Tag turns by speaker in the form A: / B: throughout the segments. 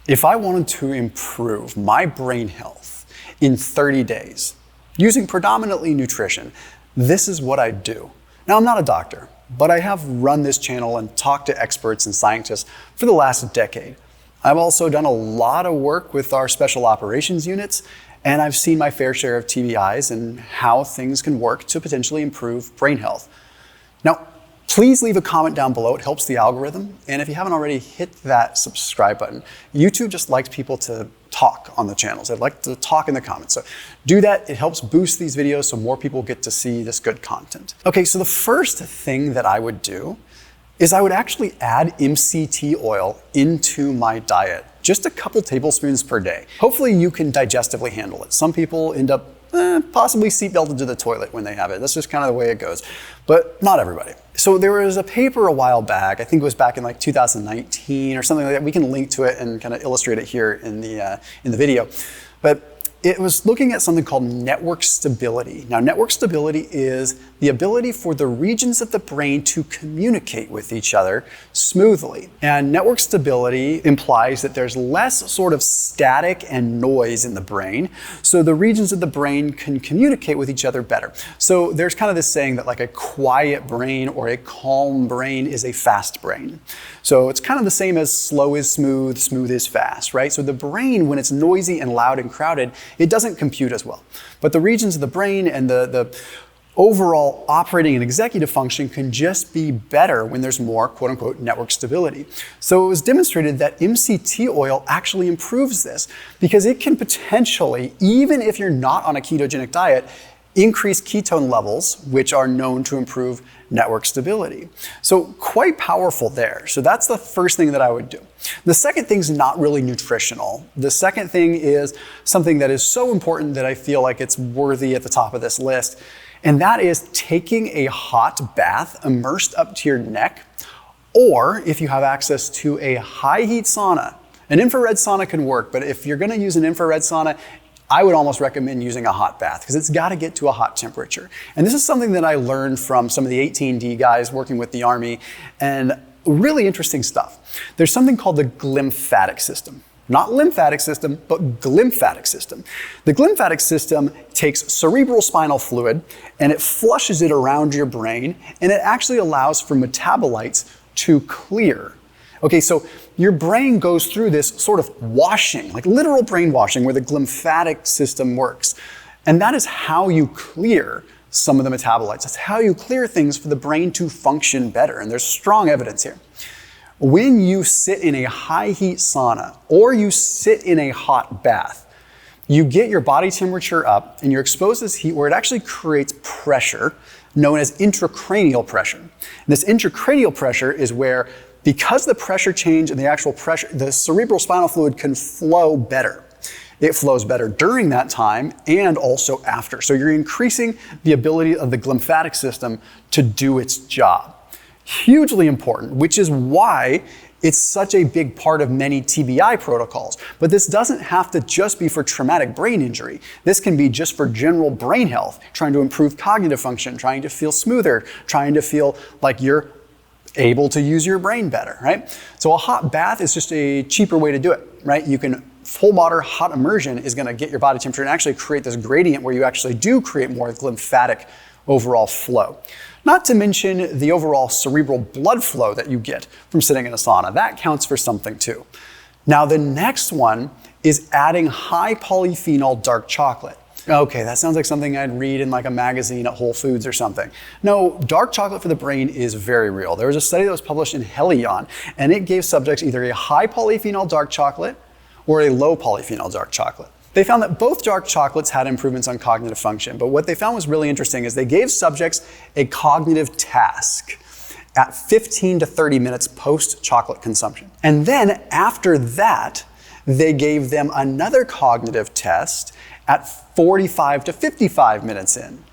A: If I wanted to improve my brain health in 30 days, using predominantly nutrition, this is what I'd do. Now, I'm not a doctor, but I have run this channel and talked to experts and scientists for the last decade. I've also done a lot of work with our special operations units, and I've seen my fair share of TBIs and how things can work to potentially improve brain health. Now, please leave a comment down below. It helps the algorithm. And if you haven't already, hit that subscribe button. YouTube just likes people to talk on the channels. They like to talk in the comments. So do that. It helps boost these videos so more people get to see this good content. Okay, so the first thing that I would do is I would actually add MCT oil into my diet. Just a couple tablespoons per day. Hopefully you can digestively handle it. Some people end up possibly seatbelted to the toilet when they have it. That's just kind of the way it goes, but not everybody. So there was a paper a while back, I think it was back in like 2019 or something like that. We can link to it and kind of illustrate it here in the video. But it was looking at something called network stability. Now, network stability is the ability for the regions of the brain to communicate with each other smoothly. And network stability implies that there's less sort of static and noise in the brain, so the regions of the brain can communicate with each other better. So there's kind of this saying that like a quiet brain or a calm brain is a fast brain. So it's kind of the same as slow is smooth, smooth is fast, right? So the brain, when it's noisy and loud and crowded, it doesn't compute as well. But the regions of the brain and the overall operating and executive function can just be better when there's more quote unquote network stability. So it was demonstrated that MCT oil actually improves this because it can potentially, even if you're not on a ketogenic diet, increase ketone levels, which are known to improve network stability. So quite powerful there. So that's the first thing that I would do. The second thing's not really nutritional. The second thing is something that is so important that I feel like it's worthy at the top of this list. And that is taking a hot bath immersed up to your neck, or if you have access to a high heat sauna. An infrared sauna can work, but if you're gonna use an infrared sauna, I would almost recommend using a hot bath because it's got to get to a hot temperature. And this is something that I learned from some of the 18D guys working with the Army, and really interesting stuff. There's something called the glymphatic system. Not lymphatic system, but glymphatic system. The glymphatic system takes cerebral spinal fluid and it flushes it around your brain, and it actually allows for metabolites to clear. Okay, so your brain goes through this sort of washing, like literal brain washing, where the glymphatic system works. And that is how you clear some of the metabolites. That's how you clear things for the brain to function better. And there's strong evidence here. When you sit in a high heat sauna or you sit in a hot bath, you get your body temperature up and you're exposed to this heat where it actually creates pressure known as intracranial pressure. And this intracranial pressure is where, because the pressure change and the actual pressure, the cerebral spinal fluid can flow better. It flows better during that time and also after. So you're increasing the ability of the glymphatic system to do its job. Hugely important, which is why it's such a big part of many TBI protocols. But this doesn't have to just be for traumatic brain injury. This can be just for general brain health, trying to improve cognitive function, trying to feel smoother, trying to feel like you're able to use your brain better, right? So a hot bath is just a cheaper way to do it, right? You can, full water hot immersion is gonna get your body temperature and actually create this gradient where you actually do create more glymphatic overall flow. Not to mention the overall cerebral blood flow that you get from sitting in a sauna. That counts for something too. Now the next one is adding high polyphenol dark chocolate. Okay, that sounds like something I'd read in like a magazine at Whole Foods or something. No, dark chocolate for the brain is very real. There was a study that was published in Helion, and it gave subjects either a high polyphenol dark chocolate or a low polyphenol dark chocolate. They found that both dark chocolates had improvements on cognitive function, but what they found was really interesting is they gave subjects a cognitive task at 15 to 30 minutes post-chocolate consumption. And then after that, they gave them another cognitive test at 45 to 55 minutes in.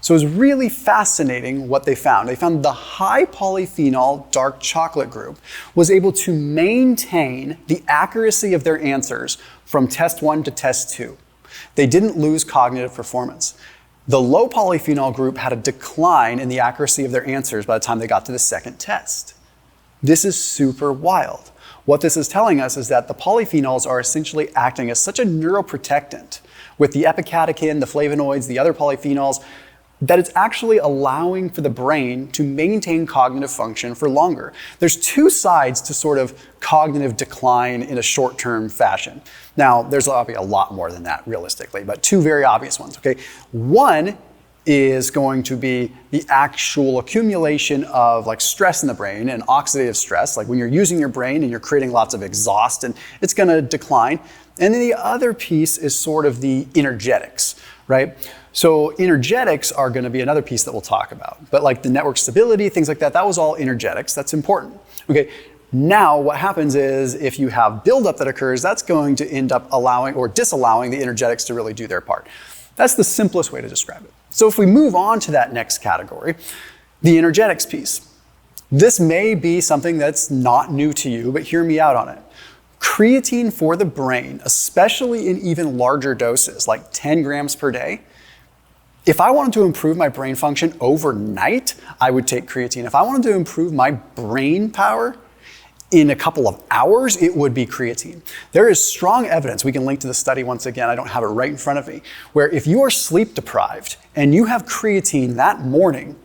A: So it was really fascinating what they found. They found the high polyphenol dark chocolate group was able to maintain the accuracy of their answers from test 1 to test 2. They didn't lose cognitive performance. The low polyphenol group had a decline in the accuracy of their answers by the time they got to the second test. This is super wild. What this is telling us is that the polyphenols are essentially acting as such a neuroprotectant with the epicatechin, the flavonoids, the other polyphenols, that it's actually allowing for the brain to maintain cognitive function for longer. There's two sides to sort of cognitive decline in a short-term fashion. Now, there's obviously a lot more than that realistically, but two very obvious ones, okay? One is going to be the actual accumulation of like stress in the brain and oxidative stress, like when you're using your brain and you're creating lots of exhaust, and it's gonna decline. And then the other piece is sort of the energetics, right? So energetics are going to be another piece that we'll talk about. But like the network stability, things like that, that was all energetics. That's important. Okay, now what happens is if you have buildup that occurs, that's going to end up allowing or disallowing the energetics to really do their part. That's the simplest way to describe it. So if we move on to that next category, the energetics piece. This may be something that's not new to you, but hear me out on it. Creatine for the brain, especially in even larger doses, like 10 grams per day, if I wanted to improve my brain function overnight, I would take creatine. If I wanted to improve my brain power in a couple of hours, it would be creatine. There is strong evidence, we can link to the study once again, I don't have it right in front of me, where if you are sleep deprived and you have creatine that morning,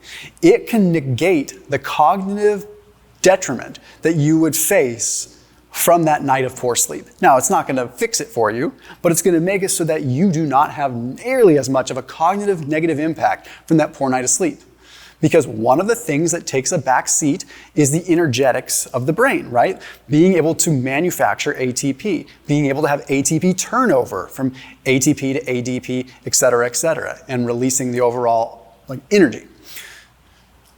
A: it can negate the cognitive detriment that you would face from that night of poor sleep. Now, it's not gonna fix it for you, but it's gonna make it so that you do not have nearly as much of a cognitive negative impact from that poor night of sleep. Because one of the things that takes a back seat is the energetics of the brain, right? Being able to manufacture ATP, being able to have ATP turnover from ATP to ADP, et cetera, and releasing the overall like energy.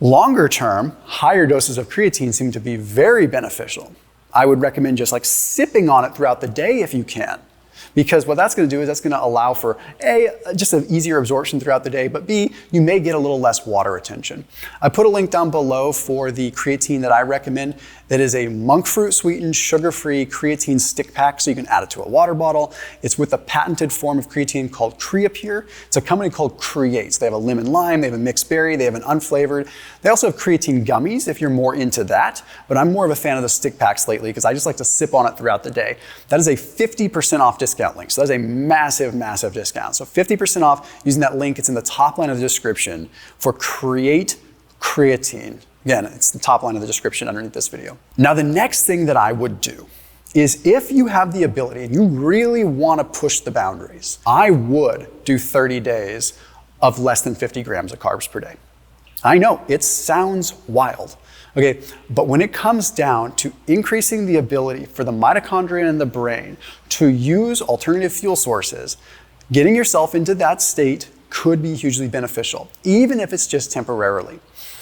A: Longer term, higher doses of creatine seem to be very beneficial. I would recommend just like sipping on it throughout the day if you can. Because what that's going to do is that's going to allow for A, just an easier absorption throughout the day, but B, you may get a little less water retention. I put a link down below for the creatine that I recommend. That is a monk fruit sweetened, sugar-free creatine stick pack, so you can add it to a water bottle. It's with a patented form of creatine called Creapure. It's a company called Creates. They have a lemon lime, they have a mixed berry, they have an unflavored. They also have creatine gummies if you're more into that, but I'm more of a fan of the stick packs lately because I just like to sip on it throughout the day. That is a 50% off discount link. So that's a massive, massive discount. So 50% off using that link. It's in the top line of the description for Create Creatine. Again, it's the top line of the description underneath this video. Now, the next thing that I would do is if you have the ability and you really want to push the boundaries, I would do 30 days of less than 50 grams of carbs per day. I know it sounds wild, okay, but when it comes down to increasing the ability for the mitochondria in the brain to use alternative fuel sources, getting yourself into that state could be hugely beneficial, even if it's just temporarily.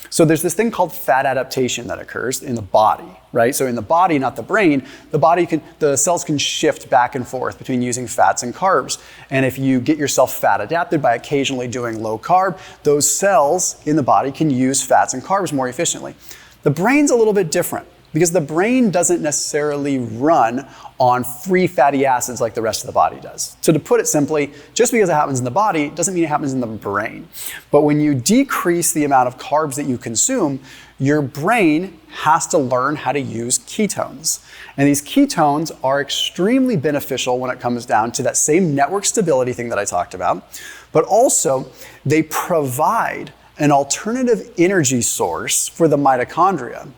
A: So there's this thing called fat adaptation that occurs in the body, right? So in the body, not the brain, the cells can shift back and forth between using fats and carbs. And if you get yourself fat adapted by occasionally doing low carb, those cells in the body can use fats and carbs more efficiently. The brain's a little bit different because the brain doesn't necessarily run on free fatty acids like the rest of the body does. So to put it simply, just because it happens in the body doesn't mean it happens in the brain. But when you decrease the amount of carbs that you consume, your brain has to learn how to use ketones. And these ketones are extremely beneficial when it comes down to that same network stability thing that I talked about, but also they provide an alternative energy source for the mitochondria.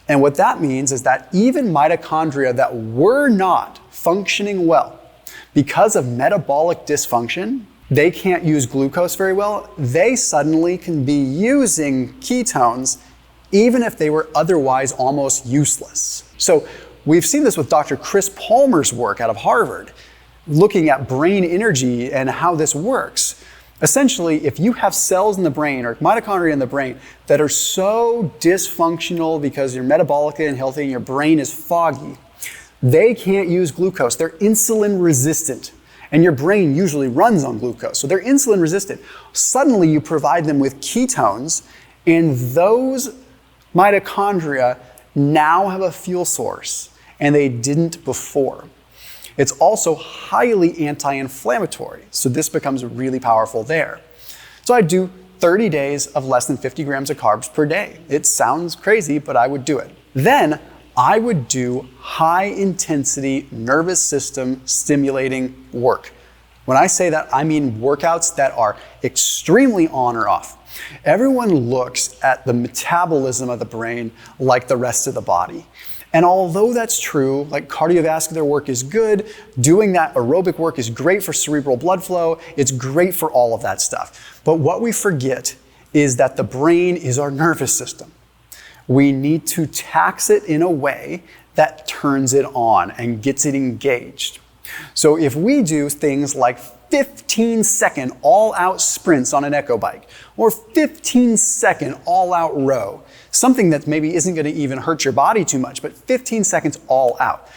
A: And what that means is that even mitochondria that were not functioning well because of metabolic dysfunction, they can't use glucose very well, they suddenly can be using ketones even if they were otherwise almost useless. So we've seen this with Dr. Chris Palmer's work out of Harvard, looking at brain energy and how this works. Essentially, if you have cells in the brain or mitochondria in the brain that are so dysfunctional because you're metabolically unhealthy and your brain is foggy, they can't use glucose. They're insulin resistant. And your brain usually runs on glucose. So they're insulin resistant. Suddenly you provide them with ketones and those mitochondria now have a fuel source and they didn't before. It's also highly anti-inflammatory, so this becomes really powerful there. So I do 30 days of less than 50 grams of carbs per day. It sounds crazy, but I would do it. Then I would do high intensity nervous system stimulating work. When I say that, I mean workouts that are extremely on or off. Everyone looks at the metabolism of the brain like the rest of the body. And although that's true, like cardiovascular work is good, doing that aerobic work is great for cerebral blood flow, it's great for all of that stuff. But what we forget is that the brain is our nervous system. We need to tax it in a way that turns it on and gets it engaged. So if we do things like 15-second all-out sprints on an echo bike, or 15-second all-out row, something that maybe isn't going to even hurt your body too much, but 15 seconds all out.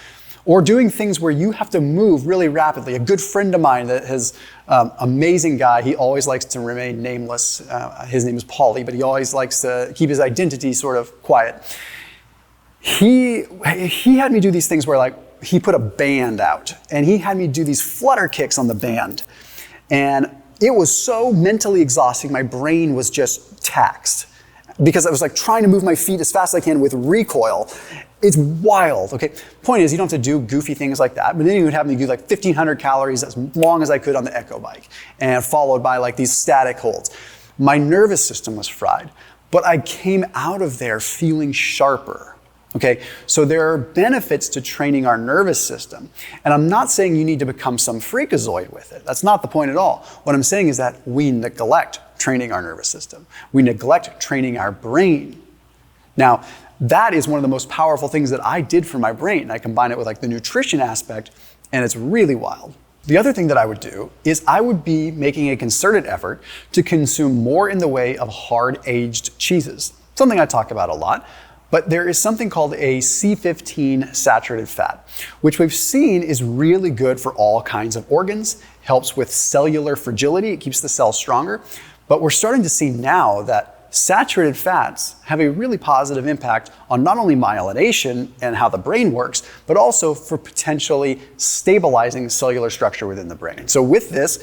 A: Or doing things where you have to move really rapidly. A good friend of mine that has amazing guy, he always likes to remain nameless. His name is Paulie, but he always likes to keep his identity sort of quiet. He had me do these things where like he put a band out and he had me do these flutter kicks on the band. And it was so mentally exhausting, my brain was just taxed because I was like trying to move my feet as fast as I can with recoil. It's wild, okay? Point is, you don't have to do goofy things like that, but then you would have me do like 1,500 calories as long as I could on the echo bike, and followed by like these static holds. My nervous system was fried, but I came out of there feeling sharper, okay? So there are benefits to training our nervous system, and I'm not saying you need to become some freakazoid with it. That's not the point at all. What I'm saying is that we neglect training our nervous system. We neglect training our brain. Now, that is one of the most powerful things that I did for my brain. I combine it with like the nutrition aspect, and it's really wild. The other thing that I would do is I would be making a concerted effort to consume more in the way of hard-aged cheeses, something I talk about a lot. But there is something called a C15 saturated fat, which we've seen is really good for all kinds of organs, helps with cellular fragility, it keeps the cells stronger. But we're starting to see now that saturated fats have a really positive impact on not only myelination and how the brain works, but also for potentially stabilizing cellular structure within the brain. So with this,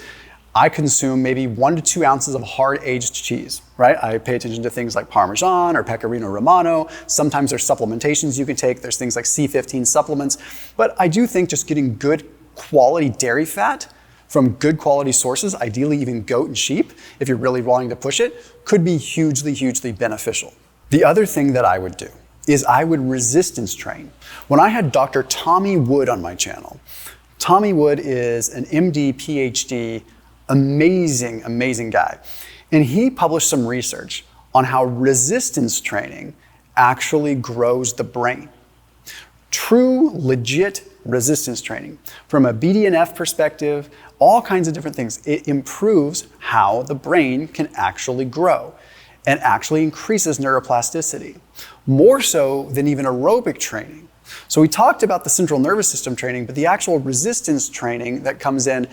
A: I consume maybe 1 to 2 ounces of hard-aged cheese, right? I pay attention to things like Parmesan or Pecorino Romano. Sometimes there's supplementations you can take. There's things like C15 supplements. But I do think just getting good quality dairy fat from good quality sources, ideally even goat and sheep, if you're really wanting to push it, could be hugely, hugely beneficial. The other thing that I would do is I would resistance train. When I had Dr. Tommy Wood on my channel, Tommy Wood is an MD, PhD, amazing, amazing guy. And he published some research on how resistance training actually grows the brain. True, legit resistance training. From a BDNF perspective, all kinds of different things. It improves how the brain can actually grow and actually increases neuroplasticity, more so than even aerobic training. So we talked about the central nervous system training, but the actual resistance training that comes in,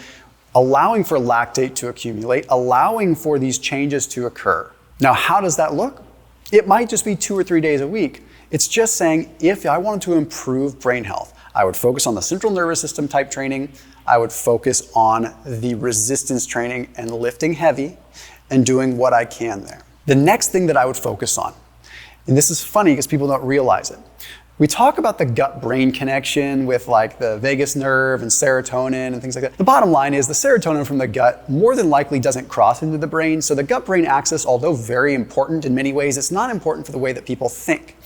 A: allowing for lactate to accumulate, allowing for these changes to occur. Now, how does that look? It might just be 2 or 3 days a week. It's just saying, if I wanted to improve brain health, I would focus on the central nervous system type training. I would focus on the resistance training and lifting heavy and doing what I can there. The next thing that I would focus on, and this is funny because people don't realize it. We talk about the gut-brain connection with like the vagus nerve and serotonin and things like that. The bottom line is the serotonin from the gut more than likely doesn't cross into the brain. So the gut-brain axis, although very important in many ways, it's not important for the way that people think.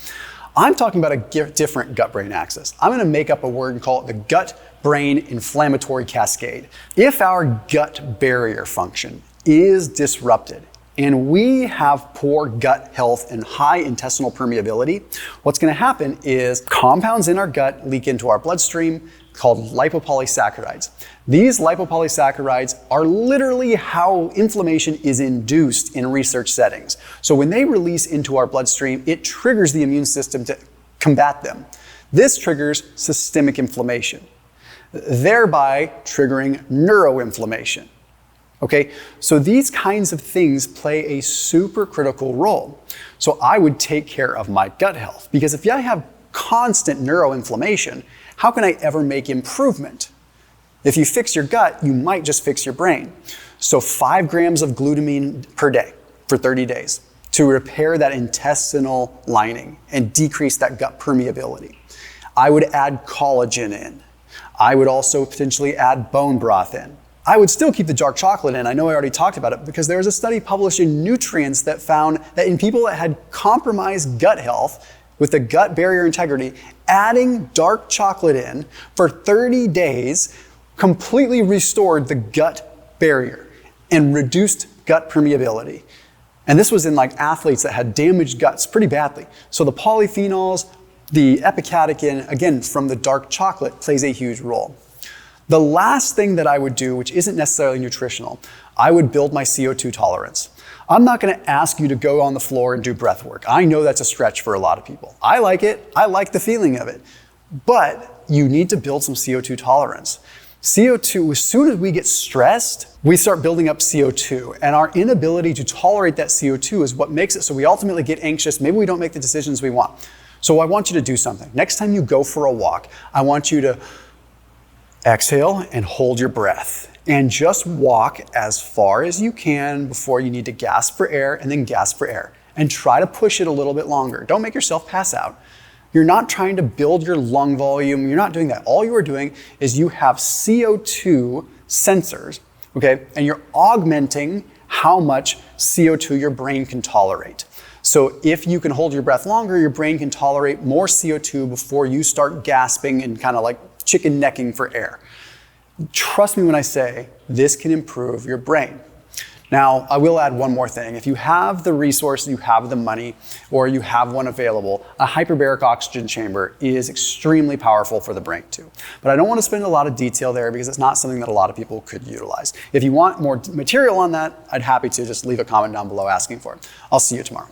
A: I'm talking about a different gut-brain axis. I'm gonna make up a word and call it the gut-brain inflammatory cascade. If our gut barrier function is disrupted and we have poor gut health and high intestinal permeability, what's gonna happen is compounds in our gut leak into our bloodstream called lipopolysaccharides. These lipopolysaccharides are literally how inflammation is induced in research settings. So when they release into our bloodstream, it triggers the immune system to combat them. This triggers systemic inflammation, thereby triggering neuroinflammation. Okay, so these kinds of things play a super critical role. So I would take care of my gut health, because if I have constant neuroinflammation, how can I ever make improvement? If you fix your gut, you might just fix your brain. So 5 grams of glutamine per day for 30 days to repair that intestinal lining and decrease that gut permeability. I would add collagen in. I would also potentially add bone broth in. I would still keep the dark chocolate in. I know I already talked about it because there was a study published in Nutrients that found that in people that had compromised gut health with the gut barrier integrity, adding dark chocolate in for 30 days completely restored the gut barrier and reduced gut permeability. And this was in like athletes that had damaged guts pretty badly. So the polyphenols, the epicatechin, again, from the dark chocolate plays a huge role. The last thing that I would do, which isn't necessarily nutritional, I would build my CO2 tolerance. I'm not gonna ask you to go on the floor and do breath work. I know that's a stretch for a lot of people. I like it, I like the feeling of it, but you need to build some CO2 tolerance. CO2, as soon as we get stressed, we start building up CO2, and our inability to tolerate that CO2 is what makes it so we ultimately get anxious. Maybe we don't make the decisions we want. So I want you to do something. Next time you go for a walk, I want you to exhale and hold your breath and just walk as far as you can before you need to gasp for air and then gasp for air, and try to push it a little bit longer. Don't make yourself pass out. You're not trying to build your lung volume. You're not doing that. All you are doing is you have CO2 sensors, okay? And you're augmenting how much CO2 your brain can tolerate. So if you can hold your breath longer, your brain can tolerate more CO2 before you start gasping and kind of like chicken necking for air. Trust me when I say this can improve your brain. Now, I will add one more thing. If you have the resource, you have the money, or you have one available, a hyperbaric oxygen chamber is extremely powerful for the brain too. But I don't want to spend a lot of detail there because it's not something that a lot of people could utilize. If you want more material on that, I'd happy to just leave a comment down below asking for it. I'll see you tomorrow.